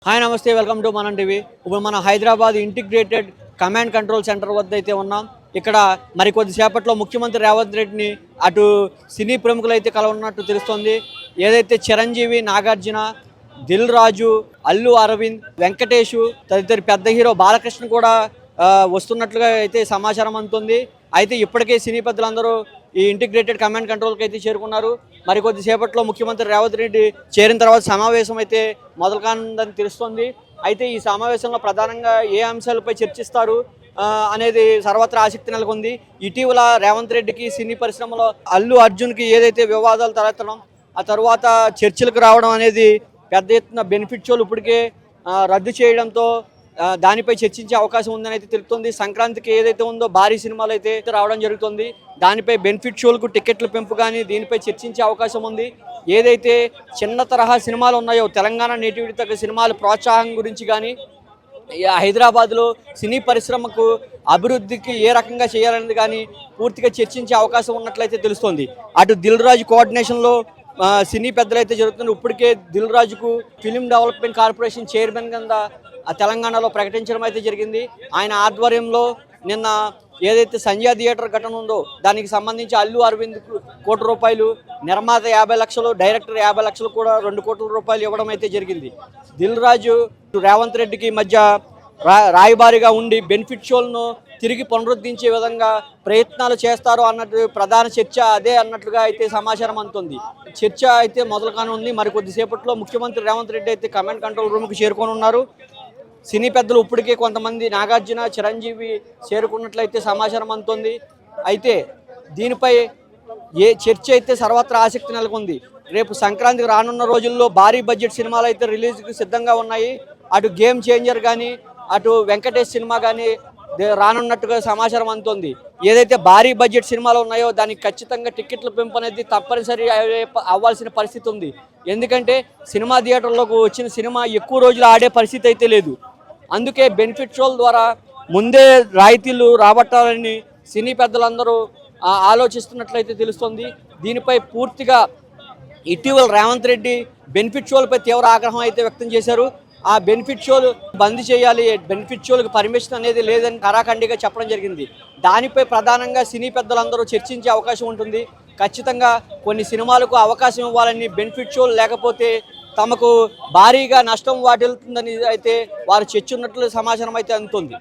Hi నమస్తే welcome to మనం TV. ఇప్పుడు మన Hyderabad integrated command control centre వద్ద అయితే ఉన్నాం. ఇక్కడ మరి కొద్దిసేపట్లో ముఖ్యమంత్రి రేవంత్ రెడ్డిని అటు సినీ ప్రముఖులు అయితే కలవనున్నట్టు తెలుస్తోంది. ఏదైతే చిరంజీవి, నాగార్జున, దిల్ రాజు, అల్లు అరవింద్, వెంకటేషు తదితర పెద్ద హీరో బాలకృష్ణ కూడా వస్తున్నట్లుగా అయితే సమాచారం అందుతుంది. అయితే ఇప్పటికే సినీ పెద్దలందరూ ఈ ఇంటిగ్రేటెడ్ కమాండ్ కంట్రోల్కి అయితే చేరుకున్నారు. మరి కొద్దిసేపట్లో ముఖ్యమంత్రి రేవంత్ రెడ్డి చేరిన తర్వాత సమావేశం అయితే మొదలు కానుందని తెలుస్తోంది. అయితే ఈ సమావేశంలో ప్రధానంగా ఏ అంశాలపై చర్చిస్తారు అనేది సర్వత్రా ఆసక్తి నెలకొంది. ఇటీవల రేవంత్ రెడ్డికి సినీ పరిశ్రమలో అల్లు అర్జున్కి ఏదైతే వివాదాలు తలెత్తడం, ఆ తర్వాత చర్చలకు రావడం అనేది పెద్ద ఎత్తున బెనిఫిట్ షోలు ఇప్పటికే రద్దు చేయడంతో దానిపై చర్చించే అవకాశం ఉందని అయితే తెలుస్తుంది. సంక్రాంతికి ఏదైతే ఉందో భారీ సినిమాలు అయితే రావడం జరుగుతుంది. దానిపై బెనిఫిట్ షోలకు టికెట్ల పెంపు కానీ దీనిపై చర్చించే అవకాశం ఉంది. ఏదైతే చిన్న తరహా సినిమాలు ఉన్నాయో తెలంగాణ నేటివిటీ తగ్గ సినిమాల ప్రోత్సాహం గురించి కానీ హైదరాబాద్లో సినీ పరిశ్రమకు అభివృద్ధికి ఏ రకంగా చేయాలనేది కానీ పూర్తిగా చర్చించే అవకాశం ఉన్నట్లయితే తెలుస్తోంది. అటు దిల్ రాజు కోఆర్డినేషన్లో సినీ పెద్దలు అయితే జరుగుతుంది. ఇప్పటికే దిల్ రాజుకు ఫిలిం డెవలప్మెంట్ కార్పొరేషన్ చైర్మన్ కింద తెలంగాణలో ప్రకటించడం అయితే జరిగింది. ఆయన ఆధ్వర్యంలో నిన్న ఏదైతే సంజయ్ థియేటర్ ఘటన ఉందో దానికి సంబంధించి అల్లు అరవింద్ ₹1 కోటి, నిర్మాత 50 లక్షలు, డైరెక్టర్ 50 లక్షలు కూడా ₹2 కోట్ల ఇవ్వడం అయితే జరిగింది. దిల్ రాజు రేవంత్ రెడ్డికి మధ్య రాయబారిగా ఉండి బెనిఫిట్ షోలను తిరిగి పునరుద్ధరించే విధంగా ప్రయత్నాలు చేస్తారు అన్నట్టు ప్రధాన చర్చ అదే అన్నట్లుగా అయితే సమాచారం అందుతుంది. చర్చ అయితే మొదలు కానుంది. మరి కొద్దిసేపట్లో ముఖ్యమంత్రి రేవంత్ రెడ్డి అయితే కమాండ్ కంట్రోల్ రూమ్కి చేరుకొని ఉన్నారు. సినీ పెద్దలు ఇప్పటికే కొంతమంది నాగార్జున, చిరంజీవి చేరుకున్నట్లయితే సమాచారం అందుతుంది. అయితే దీనిపై చర్చ అయితే సర్వత్రా ఆసక్తి నెలకొంది. రేపు సంక్రాంతికి రానున్న రోజుల్లో భారీ బడ్జెట్ సినిమాలు అయితే రిలీజ్కి సిద్ధంగా ఉన్నాయి. అటు గేమ్ చేంజర్ కానీ, అటు వెంకటేష్ సినిమా కానీ రానున్నట్టుగా సమాచారం అందుతుంది. ఏదైతే భారీ బడ్జెట్ సినిమాలు ఉన్నాయో దానికి ఖచ్చితంగా టికెట్ల పెంపు అనేది తప్పనిసరి అవ్వాల్సిన పరిస్థితి ఉంది. ఎందుకంటే సినిమా థియేటర్లోకి వచ్చిన సినిమా ఎక్కువ రోజులు ఆడే పరిస్థితి అయితే లేదు. అందుకే బెనిఫిట్ షోల ద్వారా ముందే రాయితీలు రాబట్టాలని సినీ పెద్దలందరూ ఆలోచిస్తున్నట్లయితే తెలుస్తుంది. దీనిపై పూర్తిగా ఇటీవల రేవంత్ రెడ్డి బెనిఫిట్ షోలపై తీవ్ర ఆగ్రహం అయితే వ్యక్తం చేశారు. ఆ బెనిఫిట్ షోలు బంద్ చేయాలి, బెనిఫిట్ షోలకు పర్మిషన్ అనేది లేదని కరాఖండిగా చెప్పడం జరిగింది. దానిపై ప్రధానంగా సినీ పెద్దలందరూ చర్చించే అవకాశం ఉంటుంది. ఖచ్చితంగా కొన్ని సినిమాలకు అవకాశం ఇవ్వాలని, బెనిఫిట్ షోలు లేకపోతే తమకు భారీగా నష్టం వాటిల్తుందని అయితే వారు చర్చున్నట్లు సమాచారం అయితే అందుతుంది.